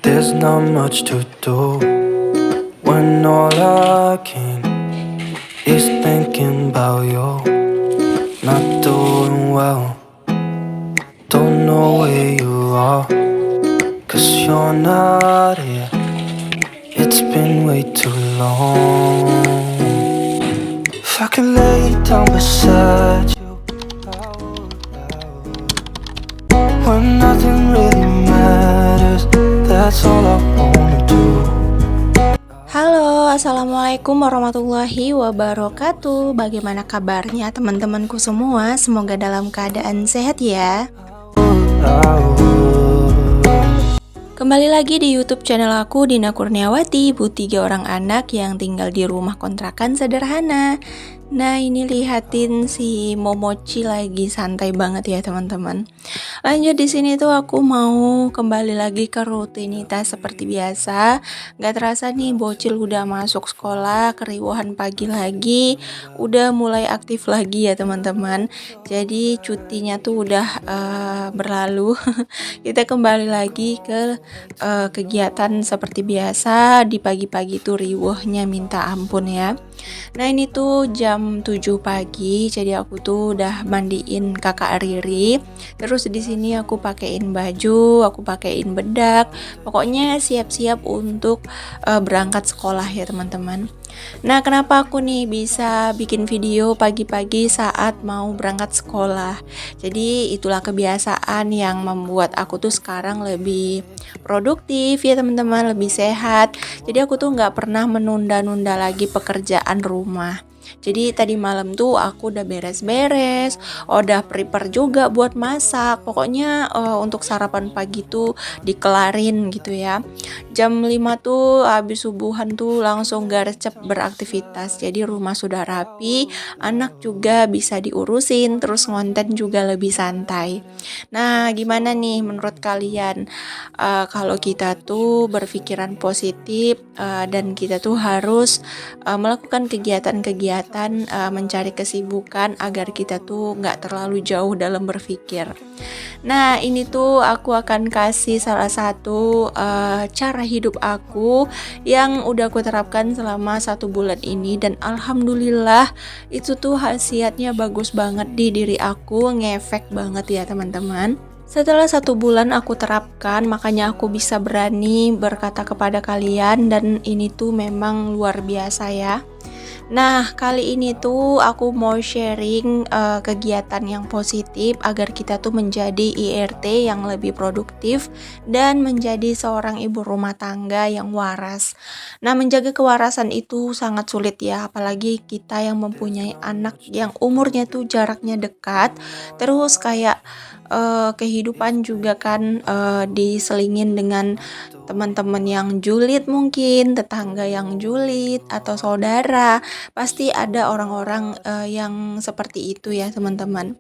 There's not much to do when all I can is thinking about you. Not doing well, don't know where you are, 'cause you're not here. It's been way too long. If I could lay down beside you, when nothing really matters, that's all I wanna do. Halo, assalamualaikum warahmatullahi wabarakatuh. Bagaimana kabarnya teman-temanku semua? Semoga dalam keadaan sehat ya. Kembali lagi di YouTube channel aku, Dina Kurniawati, ibu 3 orang anak yang tinggal di rumah kontrakan sederhana. Nah, ini lihatin si Momochi lagi santai banget ya teman-teman. Lanjut di sini tuh aku mau kembali lagi ke rutinitas seperti biasa. Gak terasa nih bocil udah masuk sekolah, keriuhan pagi lagi, udah mulai aktif lagi ya teman-teman. Jadi cutinya tuh udah berlalu. Kita kembali lagi ke kegiatan seperti biasa. Di pagi-pagi tuh riuhnya minta ampun ya. Nah, ini tuh jam 7 pagi, jadi aku tuh udah mandiin kakak Riri. Terus di sini aku pakein baju, aku pakein bedak. Pokoknya siap-siap untuk berangkat sekolah ya teman-teman. Nah, kenapa aku nih bisa bikin video pagi-pagi saat mau berangkat sekolah? Jadi itulah kebiasaan yang membuat aku tuh sekarang lebih produktif ya teman-teman, lebih sehat. Jadi aku tuh nggak pernah menunda-nunda lagi pekerjaan rumah. Jadi tadi malam tuh aku udah beres-beres, udah prepare juga buat masak. Pokoknya untuk sarapan pagi tuh dikelarin gitu ya. Jam 5 tuh habis subuhan tuh langsung garcep beraktivitas. Jadi rumah sudah rapi, anak juga bisa diurusin, terus ngonten juga lebih santai. Nah, gimana nih menurut kalian? Kalau kita tuh berpikiran positif dan kita tuh harus melakukan kegiatan-kegiatan mencari kesibukan agar kita tuh nggak terlalu jauh dalam berpikir. Nah, ini tuh aku akan kasih salah satu cara hidup aku yang udah aku terapkan selama 1 bulan ini, dan alhamdulillah itu tuh khasiatnya bagus banget di diri aku, ngefek banget ya teman-teman. Setelah 1 bulan aku terapkan, makanya aku bisa berani berkata kepada kalian, dan ini tuh memang luar biasa ya. Nah, kali ini tuh aku mau sharing kegiatan yang positif agar kita tuh menjadi IRT yang lebih produktif dan menjadi seorang ibu rumah tangga yang waras. Nah, menjaga kewarasan itu sangat sulit ya, apalagi kita yang mempunyai anak yang umurnya tuh jaraknya dekat, terus kayak kehidupan juga kan diselingin dengan teman-teman yang julid, mungkin tetangga yang julid atau saudara. Pasti ada orang-orang yang seperti itu ya teman-teman.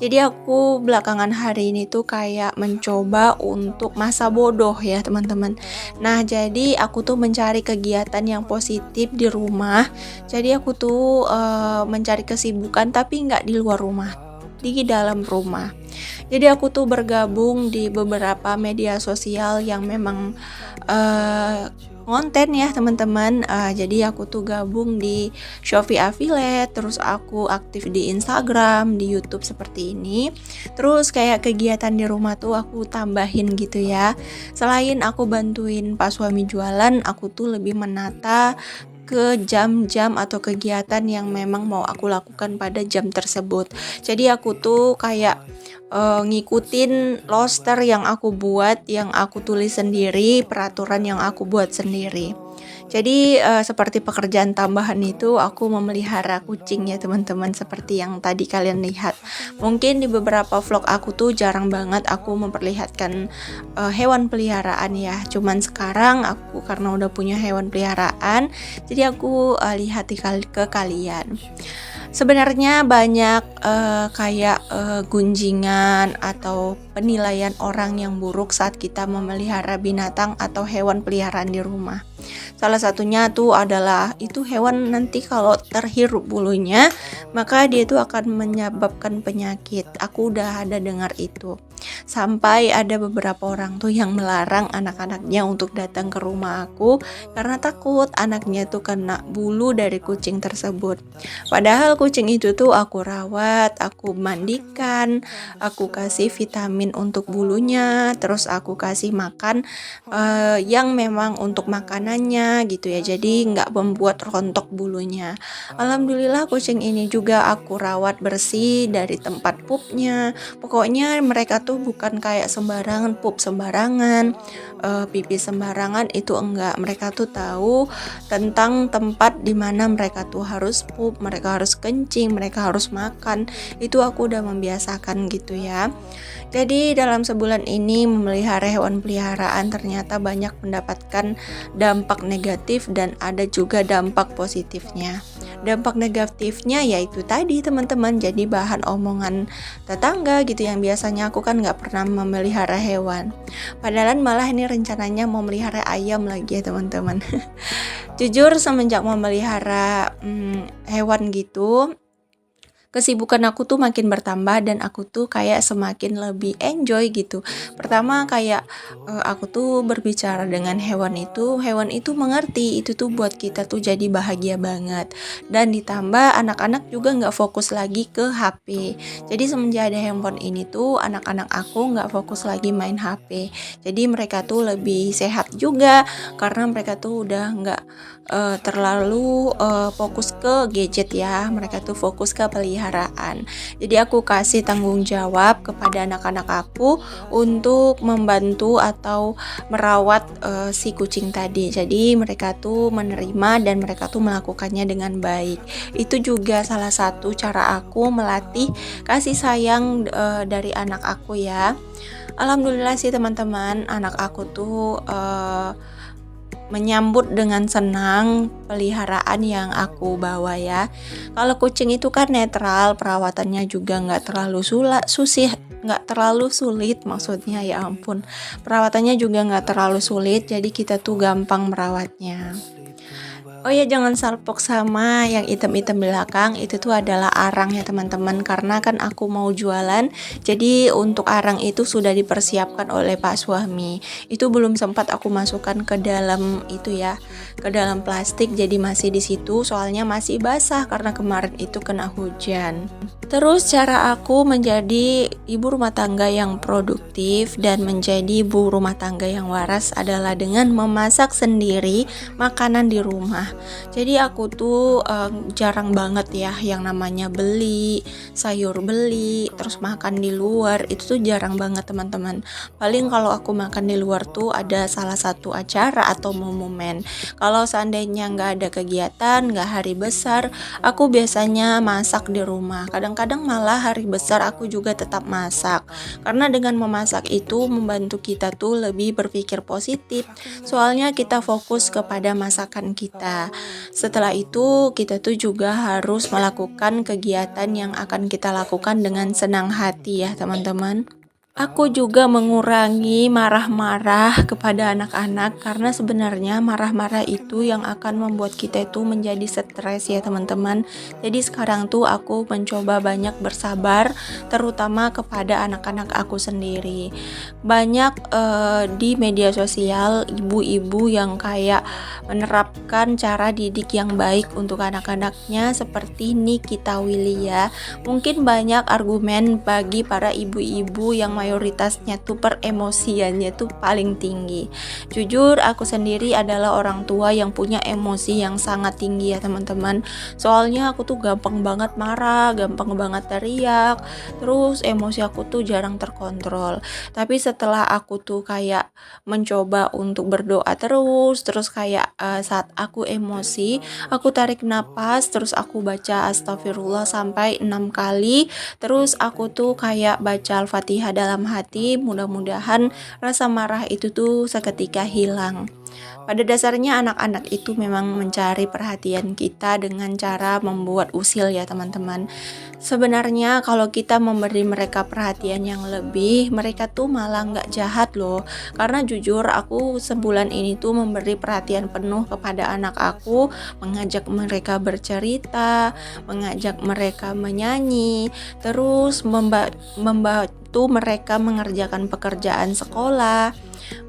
Jadi aku belakangan hari ini tuh kayak mencoba untuk masa bodoh ya teman-teman. Nah, jadi aku tuh mencari kegiatan yang positif di rumah. Jadi aku tuh mencari kesibukan tapi nggak di luar rumah, di dalam rumah. Jadi aku tuh bergabung di beberapa media sosial yang memang konten ya teman-teman. Jadi aku tuh gabung di Shopee Affiliate, terus aku aktif di Instagram, di YouTube seperti ini. Terus kayak kegiatan di rumah tuh aku tambahin gitu ya. Selain aku bantuin Pak suami jualan, aku tuh lebih menata ke jam-jam atau kegiatan yang memang mau aku lakukan pada jam tersebut. Jadi aku tuh kayak ngikutin roster yang aku buat, yang aku tulis sendiri, peraturan yang aku buat sendiri. Jadi seperti pekerjaan tambahan itu aku memelihara kucing ya teman-teman, seperti yang tadi kalian lihat. Mungkin di beberapa vlog aku tuh jarang banget aku memperlihatkan hewan peliharaan ya. Cuman sekarang aku karena udah punya hewan peliharaan, jadi aku lihat ke kalian. Sebenarnya banyak kayak gunjingan atau penilaian orang yang buruk saat kita memelihara binatang atau hewan peliharaan di rumah. Salah satunya tuh adalah itu hewan nanti kalau terhirup bulunya maka dia tuh akan menyebabkan penyakit. Aku udah ada dengar itu. Sampai ada beberapa orang tuh yang melarang anak-anaknya untuk datang ke rumah aku karena takut anaknya tuh kena bulu dari kucing tersebut. Padahal kucing itu tuh aku rawat, aku mandikan, aku kasih vitamin untuk bulunya, terus aku kasih makan yang memang untuk makanannya gitu ya. Jadi nggak membuat rontok bulunya. Alhamdulillah kucing ini juga aku rawat bersih dari tempat pupnya. Pokoknya mereka tuh bukan kayak sembarangan pup sembarangan, pipis sembarangan, itu enggak. Mereka tuh tahu tentang tempat di mana mereka tuh harus pup, mereka harus kencing, mereka harus makan. Itu aku udah membiasakan gitu ya. Jadi dalam sebulan ini memelihara hewan peliharaan ternyata banyak mendapatkan dampak negatif dan ada juga dampak positifnya. Dampak negatifnya yaitu tadi teman-teman, jadi bahan omongan tetangga gitu yang biasanya aku kan nggak pernah memelihara hewan. Padahal malah ini rencananya mau melihara ayam lagi ya teman-teman. Jujur semenjak memelihara hewan gitu, kesibukan aku tuh makin bertambah dan aku tuh kayak semakin lebih enjoy gitu. Pertama kayak aku tuh berbicara dengan hewan itu mengerti, itu tuh buat kita tuh jadi bahagia banget. Dan ditambah anak-anak juga nggak fokus lagi ke HP. Jadi semenjak ada handphone ini tuh anak-anak aku nggak fokus lagi main HP. Jadi mereka tuh lebih sehat juga karena mereka tuh udah nggak terlalu fokus ke gadget ya. Mereka tuh fokus ke peliharaan. Jadi aku kasih tanggung jawab kepada anak-anak aku untuk membantu atau merawat si kucing tadi. Jadi mereka tuh menerima dan mereka tuh melakukannya dengan baik. Itu juga salah satu cara aku melatih kasih sayang dari anak aku ya. Alhamdulillah sih teman-teman, anak aku tuh menyambut dengan senang peliharaan yang aku bawa ya. Kalau kucing itu kan netral, perawatannya juga nggak terlalu nggak terlalu sulit maksudnya, ya ampun. Perawatannya juga nggak terlalu sulit, jadi kita tuh gampang merawatnya. Oh ya, jangan salpok sama yang item-item belakang, itu tuh adalah arang ya teman-teman, karena kan aku mau jualan. Jadi untuk arang itu sudah dipersiapkan oleh Pak Suami. Itu belum sempat aku masukkan ke dalam itu ya, ke dalam plastik, jadi masih di situ soalnya masih basah karena kemarin itu kena hujan. Terus cara aku menjadi ibu rumah tangga yang produktif dan menjadi ibu rumah tangga yang waras adalah dengan memasak sendiri makanan di rumah. Jadi aku tuh jarang banget ya yang namanya beli sayur, beli terus makan di luar, itu tuh jarang banget teman-teman. Paling kalau aku makan di luar tuh ada salah satu acara atau momen. Kalau seandainya nggak ada kegiatan, nggak hari besar, aku biasanya masak di rumah. Kadang-kadang malah hari besar aku juga tetap masak, karena dengan memasak itu membantu kita tuh lebih berpikir positif. Soalnya kita fokus kepada masakan kita. Setelah itu kita tuh juga harus melakukan kegiatan yang akan kita lakukan dengan senang hati ya teman-teman. Aku juga mengurangi marah-marah kepada anak-anak, karena sebenarnya marah-marah itu yang akan membuat kita itu menjadi stres ya teman-teman. Jadi sekarang tuh aku mencoba banyak bersabar, terutama kepada anak-anak aku sendiri. Banyak di media sosial ibu-ibu yang kayak menerapkan cara didik yang baik untuk anak-anaknya seperti Nikita Willy ya. Mungkin banyak argumen bagi para ibu-ibu yang mayoritasnya tuh peremosiannya tuh paling tinggi. Jujur aku sendiri adalah orang tua yang punya emosi yang sangat tinggi ya teman-teman. Soalnya aku tuh gampang banget marah, gampang banget teriak, terus emosi aku tuh jarang terkontrol. Tapi setelah aku tuh kayak mencoba untuk berdoa terus kayak saat aku emosi, aku tarik napas, terus aku baca astagfirullah sampai 6 kali, terus aku tuh kayak baca Al-Fatihah dalam hati, mudah-mudahan rasa marah itu tuh seketika hilang. Pada dasarnya anak-anak itu memang mencari perhatian kita dengan cara membuat usil ya teman-teman. Sebenarnya kalau kita memberi mereka perhatian yang lebih, mereka tuh malah nggak jahat loh. Karena jujur aku sebulan ini tuh memberi perhatian penuh kepada anak aku, mengajak mereka bercerita, mengajak mereka menyanyi, terus waktu mereka mengerjakan pekerjaan sekolah,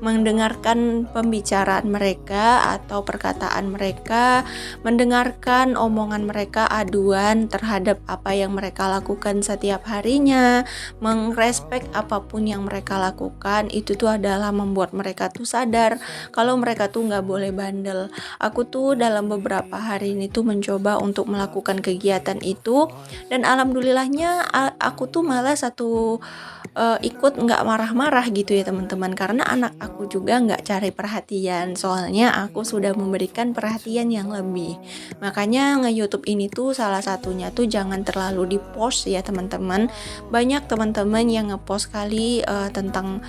mendengarkan pembicaraan mereka atau perkataan mereka, mendengarkan omongan mereka, aduan terhadap apa yang mereka lakukan setiap harinya, merespek apapun yang mereka lakukan. Itu tuh adalah membuat mereka tuh sadar kalau mereka tuh nggak boleh bandel. Aku tuh dalam beberapa hari ini tuh mencoba untuk melakukan kegiatan itu, dan alhamdulillahnya aku tuh malah ikut nggak marah-marah gitu ya teman-teman, karena anak aku juga nggak cari perhatian, soalnya aku sudah memberikan perhatian yang lebih. Makanya nge-YouTube ini tuh salah satunya tuh jangan terlalu di-post ya teman-teman. Banyak teman-teman yang nge-post kali tentang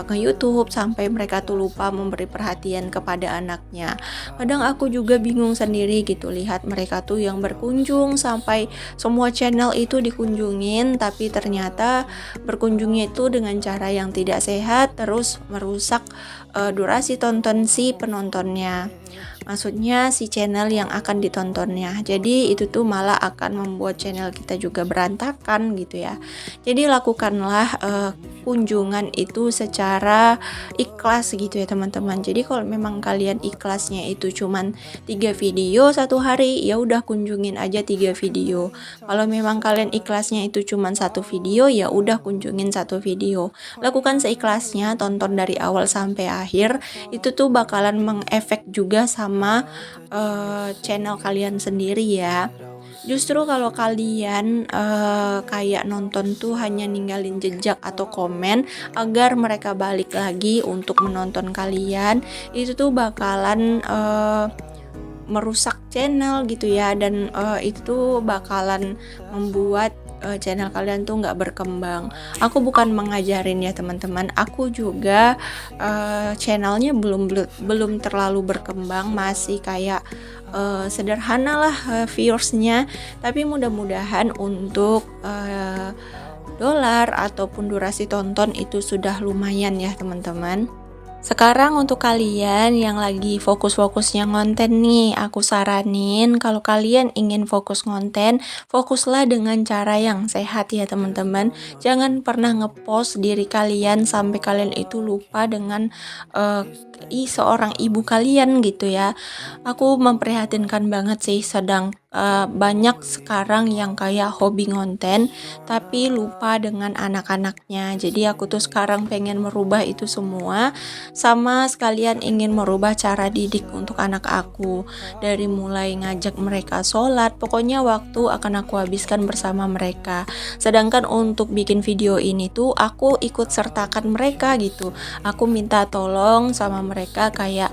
nge-YouTube sampai mereka tuh lupa memberi perhatian kepada anaknya. Kadang aku juga bingung sendiri gitu lihat mereka tuh yang berkunjung sampai semua channel itu dikunjungin, tapi ternyata berkunjungnya itu dengan cara yang tidak sehat, terus merusak durasi tonton si penontonnya. Maksudnya si channel yang akan ditontonnya. Jadi itu tuh malah akan membuat channel kita juga berantakan gitu ya. Jadi lakukanlah kunjungan itu secara ikhlas gitu ya teman-teman. Jadi kalau memang kalian ikhlasnya itu cuman 3 video satu hari, ya udah kunjungin aja 3 video. Kalau memang kalian ikhlasnya itu cuman 1 video, ya udah kunjungin 1 video. Lakukan seikhlasnya, tonton dari awal sampai akhir. Itu tuh bakalan mengefek juga sama channel kalian sendiri ya. Justru kalau kalian kayak nonton tuh hanya ninggalin jejak atau komen agar mereka balik lagi untuk menonton kalian, itu tuh bakalan merusak channel gitu ya, dan itu tuh bakalan membuat channel kalian tuh nggak berkembang. Aku bukan mengajarin ya teman-teman, aku juga channelnya belum terlalu berkembang, masih kayak sederhana lah viewersnya, tapi mudah-mudahan untuk dolar ataupun durasi tonton itu sudah lumayan ya teman-teman. Sekarang untuk kalian yang lagi fokus-fokusnya ngonten nih, aku saranin kalau kalian ingin fokus ngonten, fokuslah dengan cara yang sehat ya teman-teman. Jangan pernah ngepost diri kalian sampai kalian itu lupa dengan seorang ibu kalian gitu ya. Aku memprihatinkan banget sih, sedang banyak sekarang yang kayak hobi ngonten tapi lupa dengan anak-anaknya. Jadi aku tuh sekarang pengen merubah itu semua, sama sekalian ingin merubah cara didik untuk anak aku, dari mulai ngajak mereka sholat, pokoknya waktu akan aku habiskan bersama mereka. Sedangkan untuk bikin video ini tuh aku ikut sertakan mereka gitu, aku minta tolong sama mereka kayak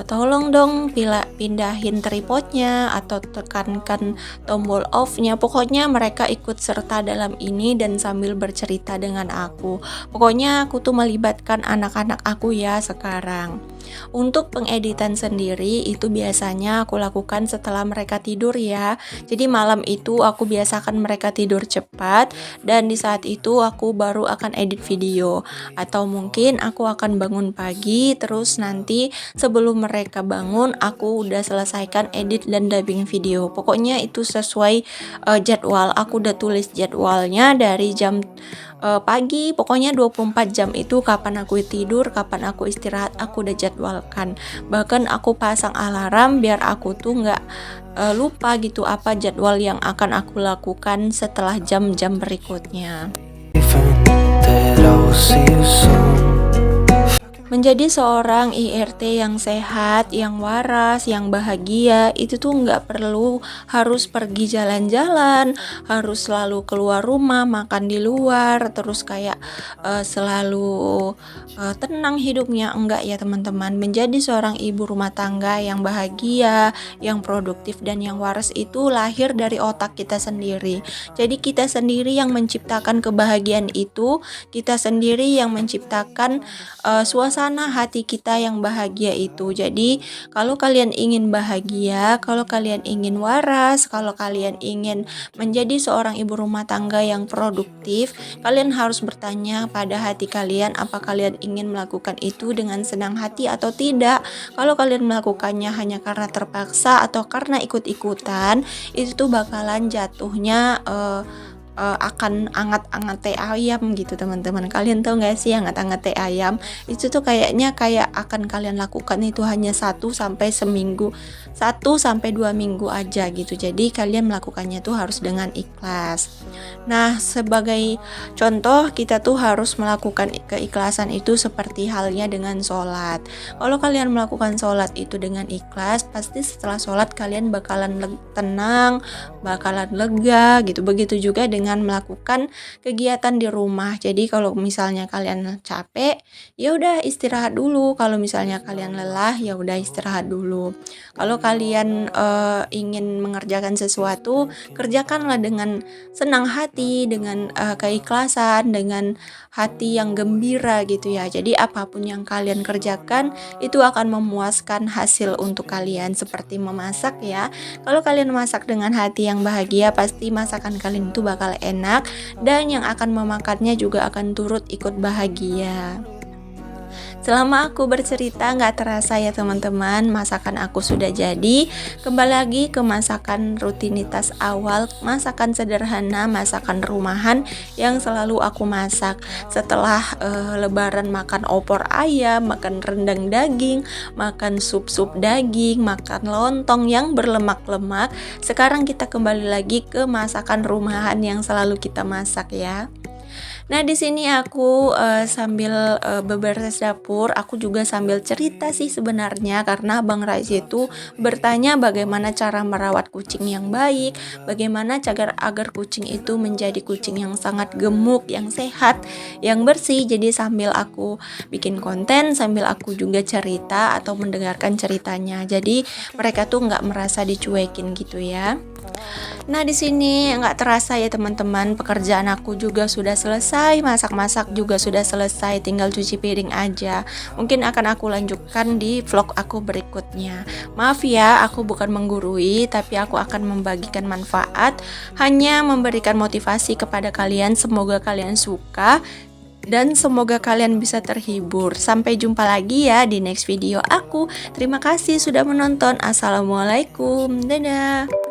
tolong dong pindahin tripodnya atau tekankan tombol off-nya. Pokoknya mereka ikut serta dalam ini dan sambil bercerita dengan aku. Pokoknya aku tuh melibatkan anak-anak aku ya sekarang. Untuk pengeditan sendiri itu biasanya aku lakukan setelah mereka tidur ya. Jadi malam itu aku biasakan mereka tidur cepat, dan di saat itu aku baru akan edit video. Atau mungkin aku akan bangun pagi, terus nanti sebelum mereka bangun aku udah selesaikan edit dan dubbing video. Pokoknya itu sesuai jadwal. Aku udah tulis jadwalnya dari jam pagi, pokoknya 24 jam itu kapan aku tidur, kapan aku istirahat, aku udah jadwalkan. Bahkan aku pasang alarm biar aku tuh nggak lupa gitu apa jadwal yang akan aku lakukan setelah jam-jam berikutnya. That I will see you soon. Menjadi seorang IRT yang sehat, yang waras, yang bahagia, itu tuh nggak perlu harus pergi jalan-jalan, harus selalu keluar rumah, makan di luar, terus kayak selalu tenang hidupnya. Enggak ya teman-teman. Menjadi seorang ibu rumah tangga yang bahagia, yang produktif, dan yang waras itu lahir dari otak kita sendiri. Jadi kita sendiri yang menciptakan kebahagiaan itu, kita sendiri yang menciptakan suasana hati kita yang bahagia itu. Jadi kalau kalian ingin bahagia, kalau kalian ingin waras, kalau kalian ingin menjadi seorang ibu rumah tangga yang produktif, kalian harus bertanya pada hati kalian, apa kalian ingin melakukan itu dengan senang hati atau tidak. Kalau kalian melakukannya hanya karena terpaksa atau karena ikut-ikutan, itu tuh bakalan jatuhnya akan anget-anget teh ayam gitu teman-teman. Kalian tahu nggak sih anget-anget teh ayam? Itu tuh kayaknya kayak akan kalian lakukan itu hanya 1 sampai 2 minggu aja gitu. Jadi kalian melakukannya tuh harus dengan ikhlas. Nah, sebagai contoh kita tuh harus melakukan keikhlasan itu seperti halnya dengan sholat. Kalau kalian melakukan sholat itu dengan ikhlas, pasti setelah sholat kalian bakalan tenang, bakalan lega gitu. Begitu juga dengan melakukan kegiatan di rumah. Jadi kalau misalnya kalian capek, ya udah istirahat dulu. Kalau misalnya kalian lelah, ya udah istirahat dulu. Kalau kalian ingin mengerjakan sesuatu, kerjakanlah dengan senang hati, dengan keikhlasan, dengan hati yang gembira gitu ya. Jadi apapun yang kalian kerjakan itu akan memuaskan hasil untuk kalian, seperti memasak ya. Kalau kalian masak dengan hati yang bahagia, pasti masakan kalian itu bakal enak dan yang akan memakannya juga akan turut ikut bahagia. Selama aku bercerita nggak terasa ya teman-teman, masakan aku sudah jadi. Kembali lagi ke masakan rutinitas awal, masakan sederhana, masakan rumahan yang selalu aku masak. Setelah lebaran makan opor ayam, makan rendang daging, makan sup-sup daging, makan lontong yang berlemak-lemak. Sekarang kita kembali lagi ke masakan rumahan yang selalu kita masak ya. Nah, di sini aku sambil beberes dapur, aku juga sambil cerita sih sebenarnya, karena Bang Rais itu bertanya bagaimana cara merawat kucing yang baik, bagaimana agar kucing itu menjadi kucing yang sangat gemuk, yang sehat, yang bersih. Jadi sambil aku bikin konten, sambil aku juga cerita atau mendengarkan ceritanya. Jadi mereka tuh nggak merasa dicuekin gitu ya. Nah, di sini nggak terasa ya teman-teman, pekerjaan aku juga sudah selesai, masak-masak juga sudah selesai, tinggal cuci piring aja. Mungkin akan aku lanjutkan di vlog aku berikutnya. Maaf ya, aku bukan menggurui, tapi aku akan membagikan manfaat, hanya memberikan motivasi kepada kalian. Semoga kalian suka dan semoga kalian bisa terhibur. Sampai jumpa lagi ya di next video aku. Terima kasih sudah menonton. Assalamualaikum. Dadah.